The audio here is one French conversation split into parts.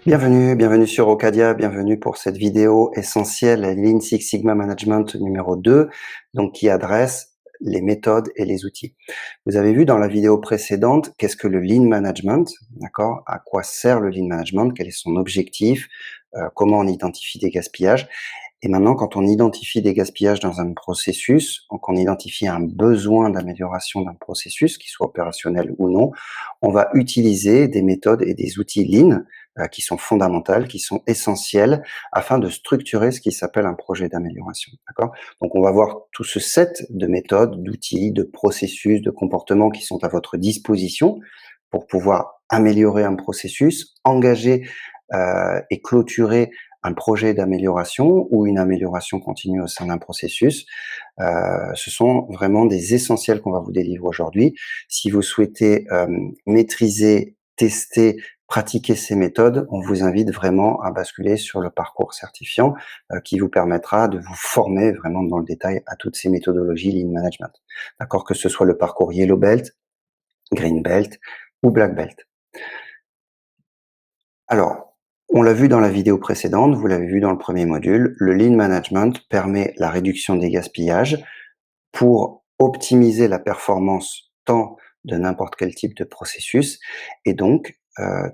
Bienvenue sur Ocadia, bienvenue pour cette vidéo essentielle Lean Six Sigma Management numéro 2, donc qui adresse les méthodes et les outils. Vous avez vu dans la vidéo précédente, qu'est-ce que le Lean Management, d'accord? À quoi sert le Lean Management? Quel est son objectif? Comment on identifie des gaspillages? Et maintenant, quand on identifie des gaspillages dans un processus, donc on identifie un besoin d'amélioration d'un processus, qu'il soit opérationnel ou non, on va utiliser des méthodes et des outils Lean qui sont fondamentales, qui sont essentielles afin de structurer ce qui s'appelle un projet d'amélioration. D'accord? Donc on va voir tout ce set de méthodes, d'outils, de processus, de comportements qui sont à votre disposition pour pouvoir améliorer un processus, engager et clôturer un projet d'amélioration ou une amélioration continue au sein d'un processus. Ce sont vraiment des essentiels qu'on va vous délivrer aujourd'hui. Si vous souhaitez maîtriser, tester, pratiquer ces méthodes, on vous invite vraiment à basculer sur le parcours certifiant qui vous permettra de vous former vraiment dans le détail à toutes ces méthodologies Lean Management. D'accord, que ce soit le parcours Yellow Belt, Green Belt ou Black Belt. Alors, on l'a vu dans la vidéo précédente, vous l'avez vu dans le premier module, le Lean Management permet la réduction des gaspillages pour optimiser la performance tant de n'importe quel type de processus et donc,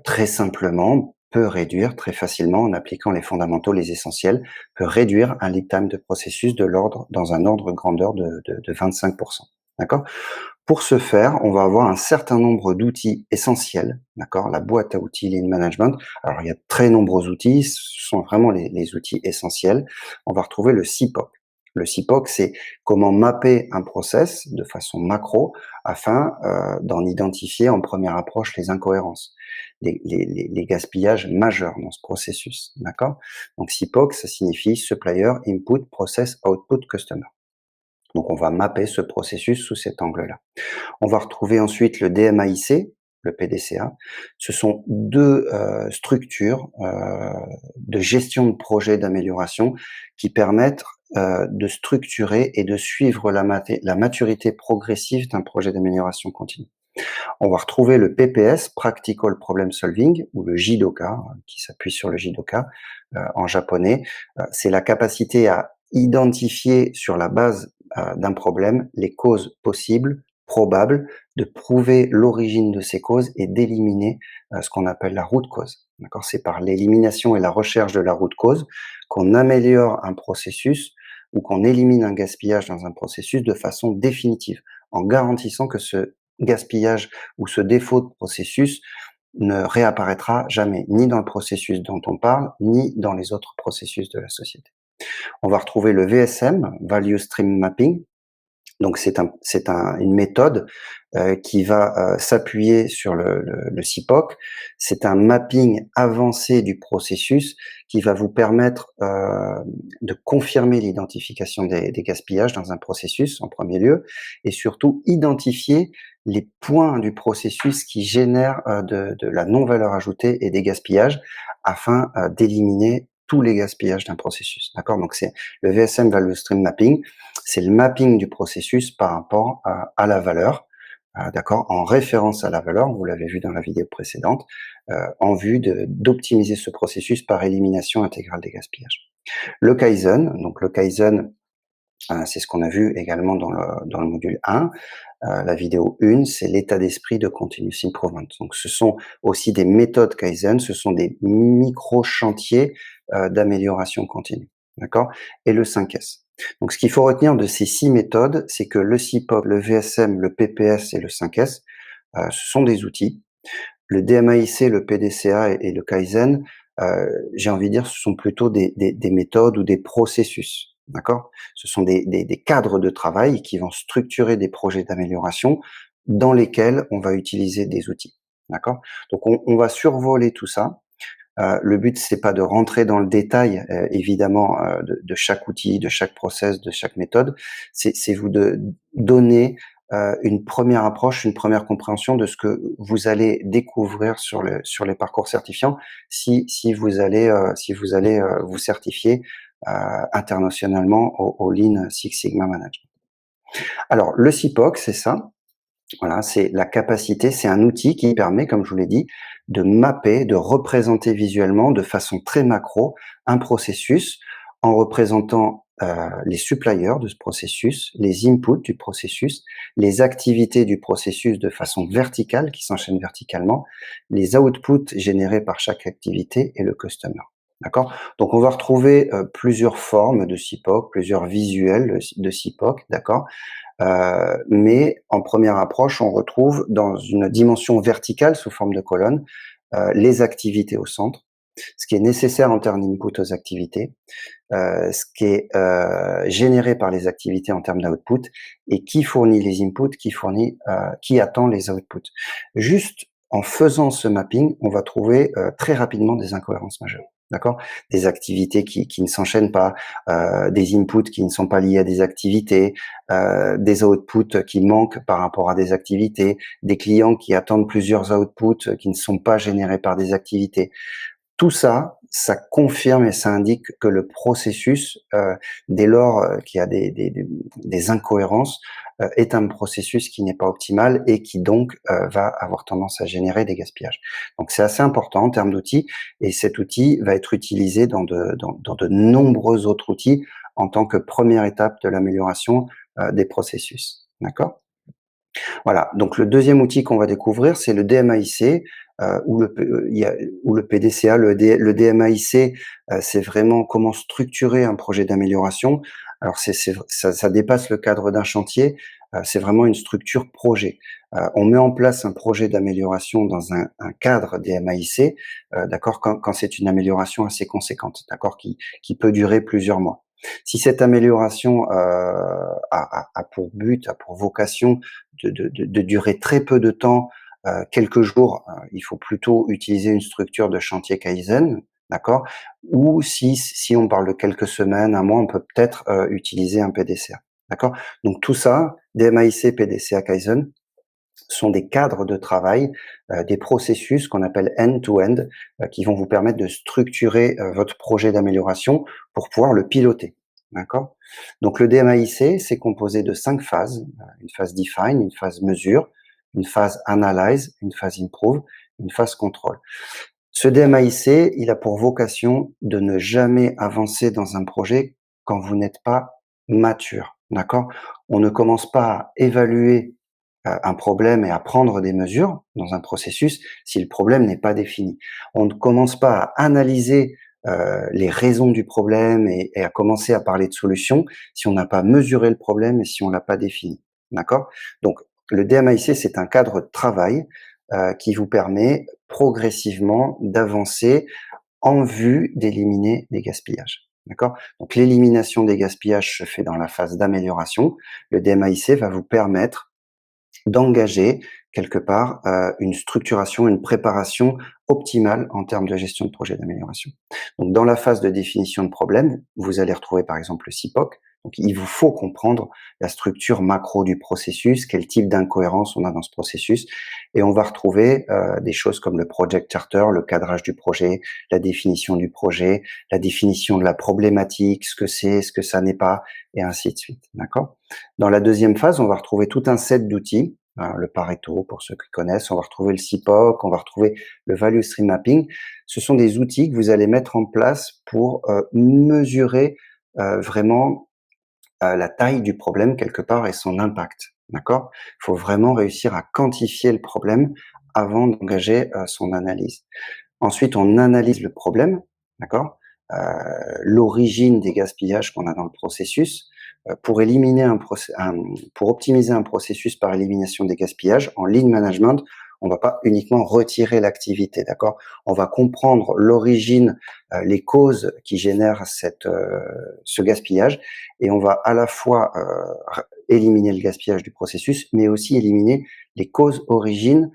très simplement, peut réduire très facilement en appliquant les fondamentaux, les essentiels, peut réduire un lead time de processus dans un ordre de grandeur de 25%. D'accord? Pour ce faire, on va avoir un certain nombre d'outils essentiels, d'accord? La boîte à outils Lean Management. Alors, il y a de très nombreux outils, ce sont vraiment les outils essentiels. On va retrouver le CIPOC. Le CIPOC, c'est comment mapper un process de façon macro afin d'en identifier en première approche les incohérences, les gaspillages majeurs dans ce processus, d'accord? Donc, CIPOC, ça signifie Supplier, Input, Process, Output, Customer. Donc, on va mapper ce processus sous cet angle-là. On va retrouver ensuite le DMAIC, le PDCA. Ce sont deux structures de gestion de projet d'amélioration qui permettent de structurer et de suivre la maturité progressive d'un projet d'amélioration continue. On va retrouver le PPS, Practical Problem Solving, ou le JIDOKA, qui s'appuie sur le JIDOKA en japonais. C'est la capacité à identifier sur la base d'un problème les causes possibles, probables, de prouver l'origine de ces causes et d'éliminer ce qu'on appelle la root cause. D'accord? C'est par l'élimination et la recherche de la root cause qu'on améliore un processus ou qu'on élimine un gaspillage dans un processus de façon définitive, en garantissant que ce gaspillage ou ce défaut de processus ne réapparaîtra jamais, ni dans le processus dont on parle, ni dans les autres processus de la société. On va retrouver le VSM, Value Stream Mapping. Donc une méthode qui va s'appuyer sur le CIPOC. C'est un mapping avancé du processus qui va vous permettre de confirmer l'identification des gaspillages dans un processus en premier lieu et surtout identifier les points du processus qui génèrent de la non-valeur ajoutée et des gaspillages afin d'éliminer tous les gaspillages d'un processus. D'accord? Donc c'est le VSM Value Stream Mapping, c'est le mapping du processus par rapport à la valeur, d'accord, en référence à la valeur, vous l'avez vu dans la vidéo précédente, en vue d'optimiser ce processus par élimination intégrale des gaspillages. Le Kaizen, donc le Kaizen, c'est ce qu'on a vu également dans le module 1. La vidéo 1, c'est l'état d'esprit de continuous improvement. Donc, ce sont aussi des méthodes Kaizen, ce sont des micro-chantiers d'amélioration continue. D'accord? Et le 5S. Donc, ce qu'il faut retenir de ces 6 méthodes, c'est que le CIPOC, le VSM, le PPS et le 5S, ce sont des outils. Le DMAIC, le PDCA et le Kaizen, j'ai envie de dire, ce sont plutôt des méthodes ou des processus. D'accord? Ce sont des cadres de travail qui vont structurer des projets d'amélioration dans lesquels on va utiliser des outils. D'accord? Donc on va survoler tout ça. Le but, c'est pas de rentrer dans le détail, évidemment, de chaque outil, de chaque process, de chaque méthode. C'est vous de donner une première approche, une première compréhension de ce que vous allez découvrir sur les parcours certifiants si vous allez vous certifier internationalement au Lean Six Sigma Management. Alors le CIPOC, c'est ça. Voilà, c'est la capacité, c'est un outil qui permet, comme je vous l'ai dit, de mapper, de représenter visuellement de façon très macro un processus en représentant les suppliers de ce processus, les inputs du processus, les activités du processus de façon verticale, qui s'enchaînent verticalement, les outputs générés par chaque activité et le customer. D'accord? Donc on va retrouver plusieurs formes de CIPOC, plusieurs visuels de CIPOC, d'accord? Mais en première approche, on retrouve dans une dimension verticale sous forme de colonne, les activités au centre, ce qui est nécessaire en termes d'input aux activités, ce qui est généré par les activités en termes d'output et qui fournit les inputs, qui attend les outputs. Juste en faisant ce mapping, on va trouver très rapidement des incohérences majeures. D'accord? Des activités qui ne s'enchaînent pas, des inputs qui ne sont pas liés à des activités, des outputs qui manquent par rapport à des activités, des clients qui attendent plusieurs outputs qui ne sont pas générés par des activités. Tout ça, ça confirme et ça indique que le processus, dès lors qu'il y a des incohérences, est un processus qui n'est pas optimal et qui donc va avoir tendance à générer des gaspillages. Donc c'est assez important en termes d'outils et cet outil va être utilisé dans de nombreux autres outils en tant que première étape de l'amélioration des processus. D'accord? Voilà, donc le deuxième outil qu'on va découvrir, c'est le DMAIC, ou le PDCA. Le DMAIC, c'est vraiment comment structurer un projet d'amélioration. Alors ça dépasse le cadre d'un chantier, c'est vraiment une structure projet. On met en place un projet d'amélioration dans un cadre DMAIC, d'accord, quand c'est une amélioration assez conséquente, d'accord, qui peut durer plusieurs mois. Si cette amélioration a pour but, a pour vocation de durer très peu de temps, quelques jours, il faut plutôt utiliser une structure de chantier Kaizen, d'accord? Ou si on parle de quelques semaines, un mois, on peut peut-être utiliser un PDCA, d'accord? Donc tout ça, DMAIC, PDCA, Kaizen, sont des cadres de travail, des processus qu'on appelle end-to-end, qui vont vous permettre de structurer votre projet d'amélioration pour pouvoir le piloter. D'accord? Donc le DMAIC, c'est composé de 5 phases, une phase define, une phase mesure, une phase analyze, une phase improve, une phase contrôle. Ce DMAIC, il a pour vocation de ne jamais avancer dans un projet quand vous n'êtes pas mature. D'accord? On ne commence pas à évaluer un problème et à prendre des mesures dans un processus si le problème n'est pas défini. On ne commence pas à analyser les raisons du problème et à commencer à parler de solutions si on n'a pas mesuré le problème et si on l'a pas défini. D'accord? Donc, le DMAIC, c'est un cadre de travail qui vous permet progressivement d'avancer en vue d'éliminer des gaspillages. D'accord? Donc, l'élimination des gaspillages se fait dans la phase d'amélioration. Le DMAIC va vous permettre d'engager quelque part une structuration, une préparation optimale en termes de gestion de projet d'amélioration. Donc dans la phase de définition de problème, vous allez retrouver par exemple le CIPOC. Donc il vous faut comprendre la structure macro du processus, quel type d'incohérence on a dans ce processus, et on va retrouver des choses comme le project charter, le cadrage du projet, la définition du projet, la définition de la problématique, ce que c'est, ce que ça n'est pas, et ainsi de suite. D'accord? Dans la deuxième phase, on va retrouver tout un set d'outils, le Pareto pour ceux qui connaissent, on va retrouver le CIPOC, on va retrouver le Value Stream Mapping. Ce sont des outils que vous allez mettre en place pour mesurer vraiment la taille du problème quelque part et son impact. D'accord? Il faut vraiment réussir à quantifier le problème avant d'engager son analyse. Ensuite, on analyse le problème, d'accord? L'origine des gaspillages qu'on a dans le processus, pour éliminer pour optimiser un processus par élimination des gaspillages, en lean management, on va pas uniquement retirer l'activité, d'accord? On va comprendre l'origine, les causes qui génèrent ce gaspillage et on va à la fois, éliminer le gaspillage du processus, mais aussi éliminer les causes origines,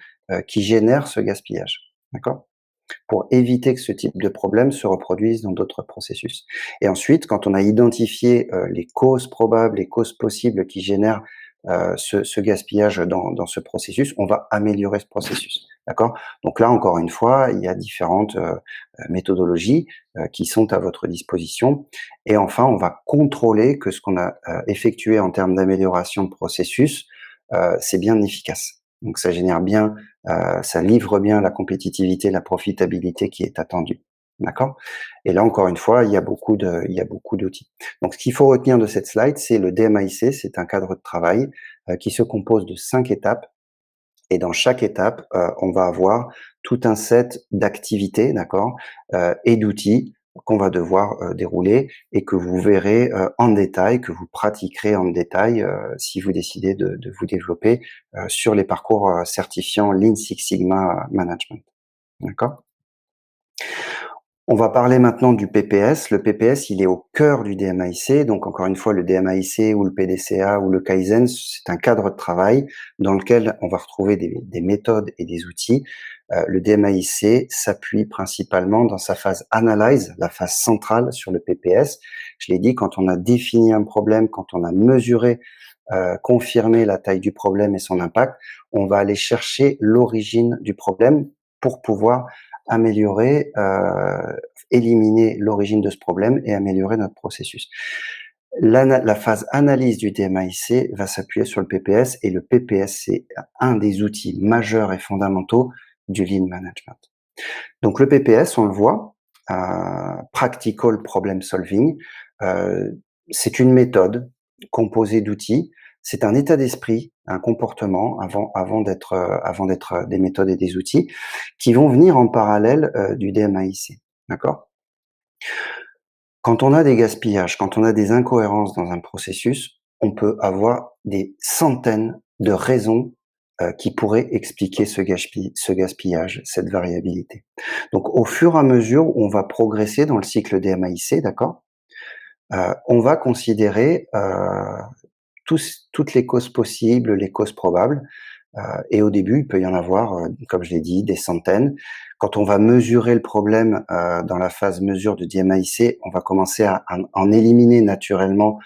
qui génèrent ce gaspillage, d'accord? Pour éviter que ce type de problème se reproduise dans d'autres processus. Et ensuite, quand on a identifié les causes probables, les causes possibles qui génèrent ce gaspillage dans ce processus, on va améliorer ce processus. D'accord? Donc là, encore une fois, il y a différentes méthodologies qui sont à votre disposition. Et enfin, on va contrôler que ce qu'on a effectué en termes d'amélioration de processus c'est bien efficace. Donc ça génère bien, ça livre bien la compétitivité, la profitabilité qui est attendue. D'accord? Et là, encore une fois, il y a beaucoup d'outils. Donc ce qu'il faut retenir de cette slide, c'est le DMAIC, c'est un cadre de travail, qui se compose de 5 étapes et dans chaque étape, on va avoir tout un set d'activités, d'accord, et d'outils qu'on va devoir, dérouler et que vous verrez, en détail, que vous pratiquerez en détail, si vous décidez de vous développer, sur les parcours, certifiants Lean Six Sigma Management. D'accord? On va parler maintenant du PPS. Le PPS, il est au cœur du DMAIC. Donc, encore une fois, le DMAIC ou le PDCA ou le Kaizen, c'est un cadre de travail dans lequel on va retrouver des méthodes et des outils. Le DMAIC s'appuie principalement dans sa phase analyse, la phase centrale sur le PPS. Je l'ai dit, quand on a défini un problème, quand on a mesuré, confirmé la taille du problème et son impact, on va aller chercher l'origine du problème pour pouvoir améliorer, éliminer l'origine de ce problème et améliorer notre processus. La phase analyse du DMAIC va s'appuyer sur le PPS et le PPS, c'est un des outils majeurs et fondamentaux du Lean Management. Donc le PPS, on le voit, Practical Problem Solving, c'est une méthode composée d'outils. C'est un état d'esprit, un comportement avant d'être des méthodes et des outils qui vont venir en parallèle, du DMAIC. D'accord? Quand on a des gaspillages, quand on a des incohérences dans un processus, on peut avoir des centaines de raisons, qui pourraient expliquer ce gaspillage, cette variabilité. Donc au fur et à mesure où on va progresser dans le cycle DMAIC, d'accord? On va considérer, toutes les causes possibles, les causes probables, et au début, il peut y en avoir, comme je l'ai dit, des centaines. Quand on va mesurer le problème, dans la phase mesure de DMAIC, on va commencer à en éliminer naturellement,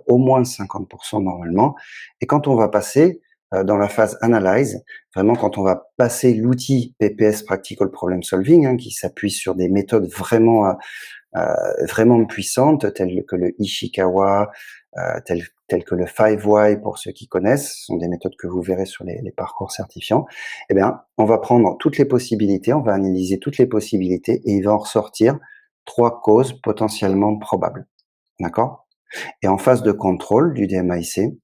au moins 50 normalement. Et quand on va passer, dans la phase analyse, vraiment quand on va passer l'outil PPS Practical Problem Solving, hein, qui s'appuie sur des méthodes vraiment puissantes, telles que le Ishikawa, telles que le 5 Why pour ceux qui connaissent, ce sont des méthodes que vous verrez sur les parcours certifiants. Eh bien, on va prendre toutes les possibilités, on va analyser toutes les possibilités et il va en ressortir 3 causes potentiellement probables. D'accord? Et en phase de contrôle du DMAIC,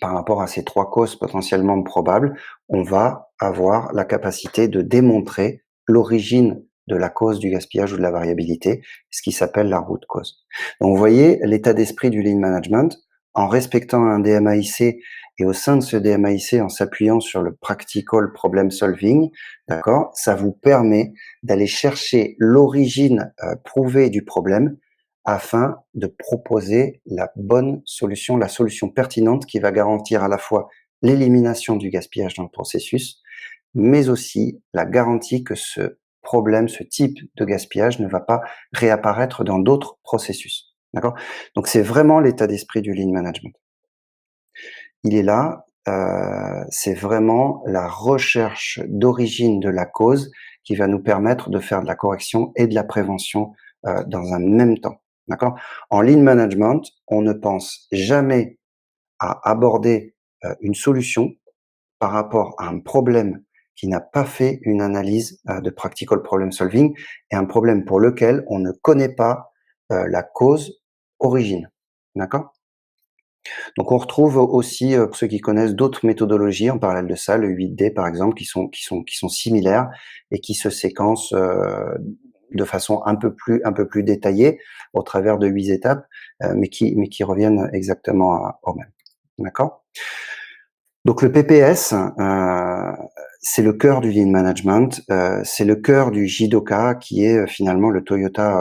par rapport à ces 3 causes potentiellement probables, on va avoir la capacité de démontrer l'origine de la cause du gaspillage ou de la variabilité, ce qui s'appelle la root cause. Donc vous voyez l'état d'esprit du Lean Management, en respectant un DMAIC et au sein de ce DMAIC, en s'appuyant sur le Practical Problem Solving, d'accord, ça vous permet d'aller chercher l'origine, prouvée du problème afin de proposer la bonne solution, la solution pertinente qui va garantir à la fois l'élimination du gaspillage dans le processus, mais aussi la garantie que ce problème, ce type de gaspillage ne va pas réapparaître dans d'autres processus. D'accord? Donc c'est vraiment l'état d'esprit du Lean Management. Il est là, c'est vraiment la recherche d'origine de la cause qui va nous permettre de faire de la correction et de la prévention, dans un même temps. D'accord? En Lean Management, on ne pense jamais à aborder, une solution par rapport à un problème qui n'a pas fait une analyse, de Practical Problem Solving et un problème pour lequel on ne connaît pas, la cause origine. D'accord? Donc on retrouve aussi, pour ceux qui connaissent, d'autres méthodologies en parallèle de ça, le 8D par exemple, qui sont similaires et qui se séquencent, de façon un peu plus détaillée au travers de 8 étapes, mais qui reviennent exactement au même. D'accord? Donc le PPS, c'est le cœur du Lean Management, c'est le cœur du JIDOKA qui est, finalement le Toyota,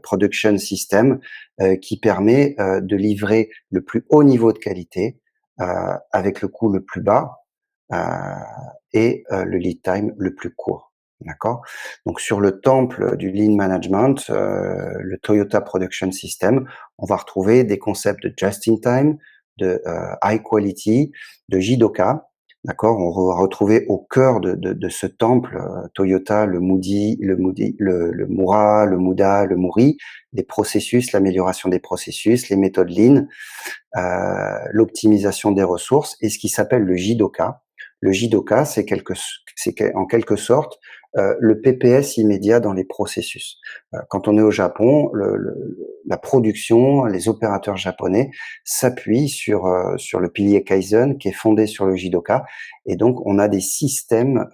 Production System, qui permet, de livrer le plus haut niveau de qualité, avec le coût le plus bas, heu et le lead time le plus court. D'accord? Donc sur le temple du Lean Management, le Toyota Production System, on va retrouver des concepts de just in time, de, high quality, de JIDOKA. D'accord? On va retrouver au cœur de ce temple, Toyota, le Mura, le Muda, le Muri, les processus, l'amélioration des processus, les méthodes Lean, l'optimisation des ressources et ce qui s'appelle le Jidoka. Le Jidoka, c'est en quelque sorte le PPS immédiat dans les processus. Quand on est au Japon, la production, les opérateurs japonais s'appuient sur le pilier Kaizen qui est fondé sur le Jidoka. Et donc, on a des systèmes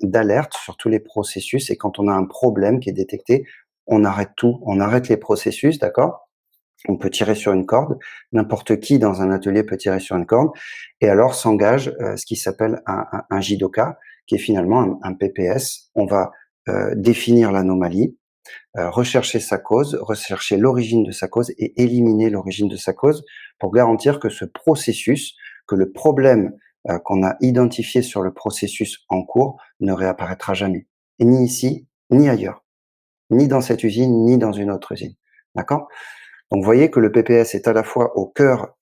d'alerte sur tous les processus. Et quand on a un problème qui est détecté, on arrête tout, on arrête les processus, d'accord? On peut tirer sur une corde, n'importe qui dans un atelier peut tirer sur une corde, et alors s'engage ce qui s'appelle un Jidoka, qui est finalement un PPS. On va définir l'anomalie, rechercher sa cause, rechercher l'origine de sa cause et éliminer l'origine de sa cause pour garantir que ce processus, que le problème qu'on a identifié sur le processus en cours ne réapparaîtra jamais. Et ni ici, ni ailleurs. Ni dans cette usine, ni dans une autre usine. D'accord? Donc, vous voyez que le PPS est à la fois au cœur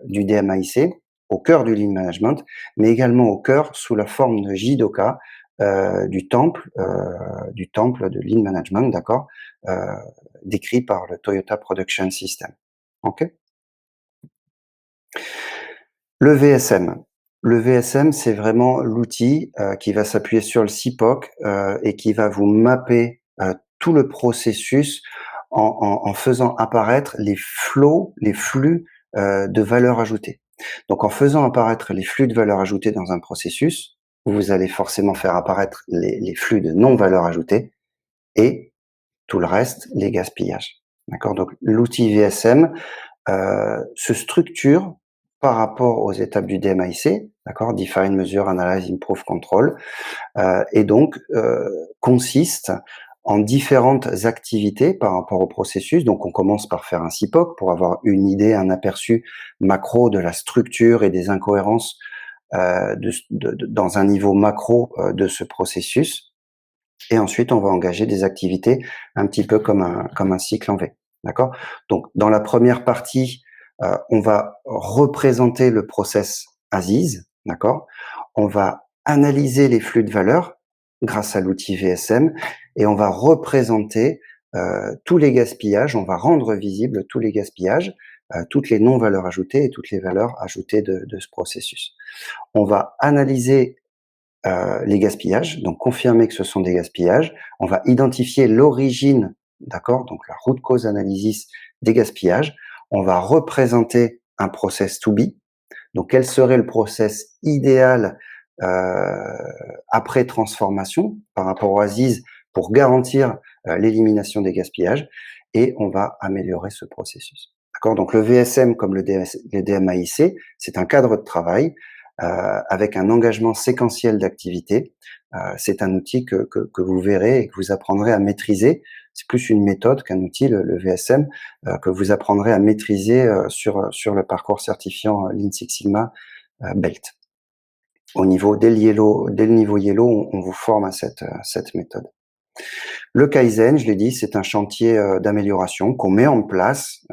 du DMAIC, au cœur du Lean Management, mais également au cœur, sous la forme de Jidoka, du temple de Lean Management, d'accord, décrit par le Toyota Production System. Ok. Le VSM. Le VSM, c'est vraiment l'outil qui va s'appuyer sur le CIPOC et qui va vous mapper tout le processus en faisant apparaître les flows, les flux de valeur ajoutée. Donc, en faisant apparaître les flux de valeur ajoutée dans un processus, vous allez forcément faire apparaître les flux de non-valeur ajoutée et tout le reste, les gaspillages. D'accord? Donc, l'outil VSM se structure par rapport aux étapes du DMAIC, d'accord? Define, Measure, Analyze, Improve, Control, et donc consiste en différentes activités par rapport au processus. Donc, on commence par faire un CIPOC pour avoir une idée, un aperçu macro de la structure et des incohérences dans un niveau macro de ce processus. Et ensuite, on va engager des activités un petit peu comme un cycle en V. D'accord? Donc, dans la première partie, on va représenter le process Aziz. D'accord? On va analyser les flux de valeur grâce à l'outil VSM et on va représenter tous les gaspillages, on va rendre visible tous les gaspillages, toutes les non-valeurs ajoutées et toutes les valeurs ajoutées de ce processus. On va analyser les gaspillages, donc confirmer que ce sont des gaspillages. On va identifier l'origine, d'accord, donc la root cause analysis des gaspillages. On va représenter un process to be. Donc, quel serait le process idéal après transformation par rapport au Aziz pour garantir l'élimination des gaspillages, et on va améliorer ce processus. D'accord? Donc, le VSM comme le DMAIC, c'est un cadre de travail avec un engagement séquentiel d'activités. C'est un outil que vous verrez et que vous apprendrez à maîtriser. C'est plus une méthode qu'un outil, le VSM, que vous apprendrez à maîtriser sur le parcours certifiant Lean Six Sigma Belt. Dès le niveau Yellow, on vous forme à cette méthode. Le Kaizen, je l'ai dit, c'est un chantier d'amélioration qu'on met en place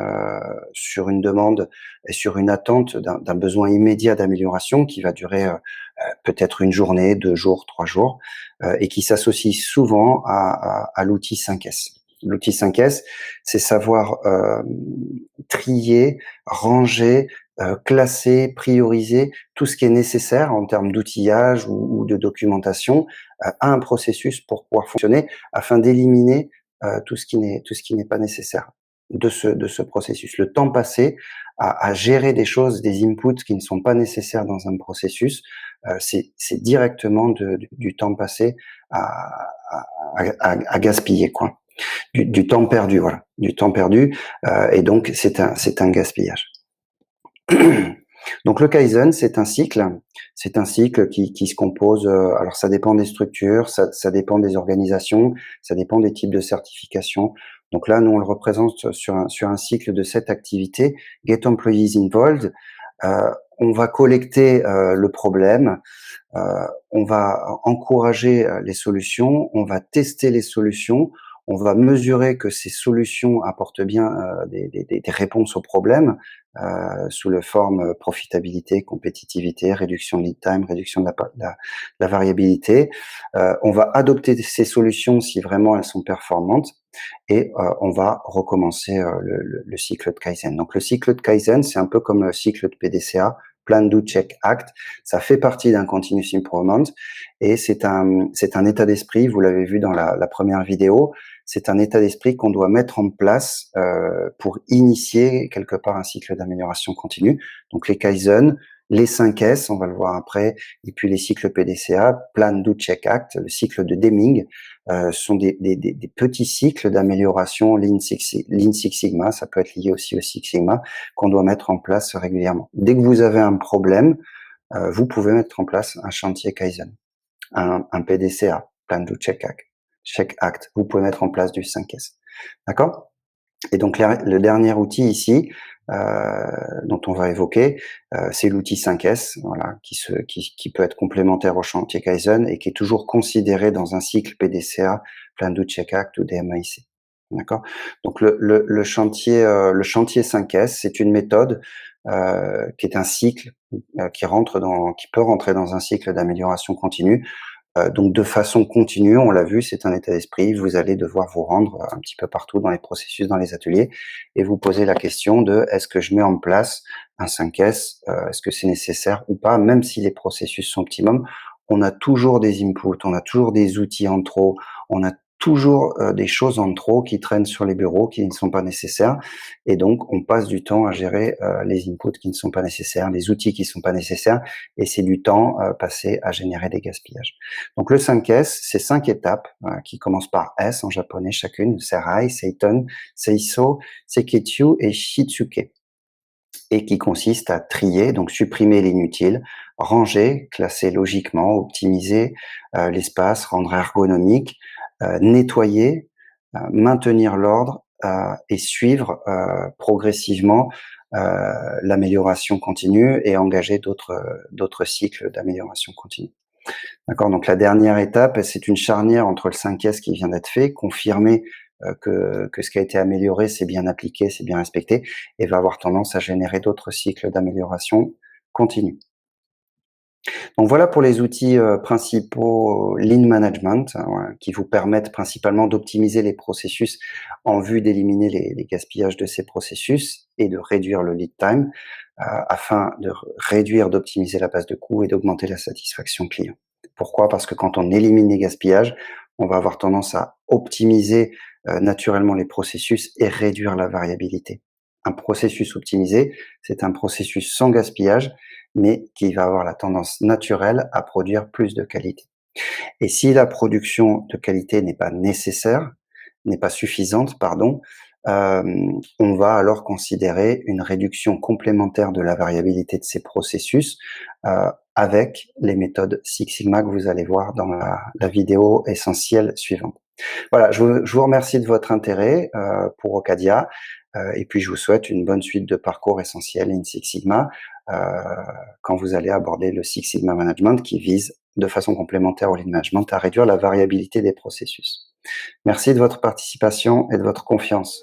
sur une demande et sur une attente d'un besoin immédiat d'amélioration qui va durer peut-être une journée, 2 jours, 3 jours, et qui s'associe souvent à l'outil 5S. L'outil 5S, c'est savoir trier, ranger, classer, prioriser tout ce qui est nécessaire en termes d'outillage ou de documentation à un processus pour pouvoir fonctionner afin d'éliminer tout ce qui n'est pas nécessaire de ce processus. Le temps passé à gérer des choses, des inputs qui ne sont pas nécessaires dans un processus, c'est directement du temps passé à gaspiller, quoi. Du temps perdu, voilà, du temps perdu, et donc c'est un gaspillage. Donc le Kaizen, c'est un cycle qui se compose, alors ça dépend des structures, ça dépend des organisations, ça dépend des types de certification. Donc là, nous, on le représente sur un cycle de 7 activités. Get Employees Involved, on va collecter le problème, on va encourager les solutions, on va tester les solutions, On va mesurer que ces solutions apportent bien des réponses aux problèmes sous la forme profitabilité, compétitivité, réduction de lead time, réduction de la variabilité. On va adopter ces solutions si vraiment elles sont performantes et on va recommencer le cycle de Kaizen. Donc le cycle de Kaizen, c'est un peu comme le cycle de PDCA, Plan, Do, Check, Act. Ça fait partie d'un continuous improvement et c'est un état d'esprit, vous l'avez vu dans la première vidéo, c'est un état d'esprit qu'on doit mettre en place pour initier quelque part un cycle d'amélioration continue. Donc les Kaizen, les 5 S, on va le voir après, et puis les cycles PDCA, Plan, Do, Check, Act, le cycle de Deming, sont des petits cycles d'amélioration Lean Six Sigma, ça peut être lié aussi au Six Sigma, qu'on doit mettre en place régulièrement. Dès que vous avez un problème, vous pouvez mettre en place un chantier Kaizen, un PDCA, Plan, Do, Check, Act. Vous pouvez mettre en place du 5S. D'accord? Et donc le dernier outil ici, dont on va évoquer, c'est l'outil 5S, voilà, qui peut être complémentaire au chantier Kaizen et qui est toujours considéré dans un cycle PDCA, Plan, Do, Check, Act ou DMAIC. D'accord? Donc le chantier 5S, c'est une méthode qui est un cycle qui peut rentrer dans un cycle d'amélioration continue. Donc de façon continue, on l'a vu, c'est un état d'esprit. Vous allez devoir vous rendre un petit peu partout dans les processus, dans les ateliers, et vous poser la question de est-ce que je mets en place un 5S, est-ce que c'est nécessaire ou pas, même si les processus sont optimum. On a toujours des inputs, on a toujours des outils en trop, on a toujours des choses en trop qui traînent sur les bureaux, qui ne sont pas nécessaires, et donc on passe du temps à gérer les inputs qui ne sont pas nécessaires, les outils qui ne sont pas nécessaires, et c'est du temps passé à générer des gaspillages. Donc le 5S, c'est 5 étapes qui commencent par S en japonais chacune, Serai, Seiton, Seiso, Seketsu et Shitsuke, et qui consiste à trier, donc supprimer l'inutile, ranger, classer logiquement, optimiser l'espace, rendre ergonomique, nettoyer, maintenir l'ordre et suivre progressivement l'amélioration continue et engager d'autres cycles d'amélioration continue. D'accord, donc la dernière étape, c'est une charnière entre le 5S qui vient d'être fait, confirmer que ce qui a été amélioré, c'est bien appliqué, c'est bien respecté, et va avoir tendance à générer d'autres cycles d'amélioration continue. Donc voilà pour les outils principaux Lean Management, voilà, qui vous permettent principalement d'optimiser les processus en vue d'éliminer les gaspillages de ces processus et de réduire le lead time afin de réduire, d'optimiser la base de coûts et d'augmenter la satisfaction client. Pourquoi? Parce que quand on élimine les gaspillages, on va avoir tendance à optimiser naturellement les processus et réduire la variabilité. Un processus optimisé, c'est un processus sans gaspillage, mais qui va avoir la tendance naturelle à produire plus de qualité. Et si la production de qualité n'est pas nécessaire, n'est pas suffisante, pardon, on va alors considérer une réduction complémentaire de la variabilité de ces processus avec les méthodes Six Sigma que vous allez voir dans la vidéo essentielle suivante. Voilà, je vous remercie de votre intérêt pour Ocadia et puis je vous souhaite une bonne suite de parcours essentiel in Six Sigma quand vous allez aborder le Six Sigma Management qui vise de façon complémentaire au Lean Management à réduire la variabilité des processus. Merci de votre participation et de votre confiance.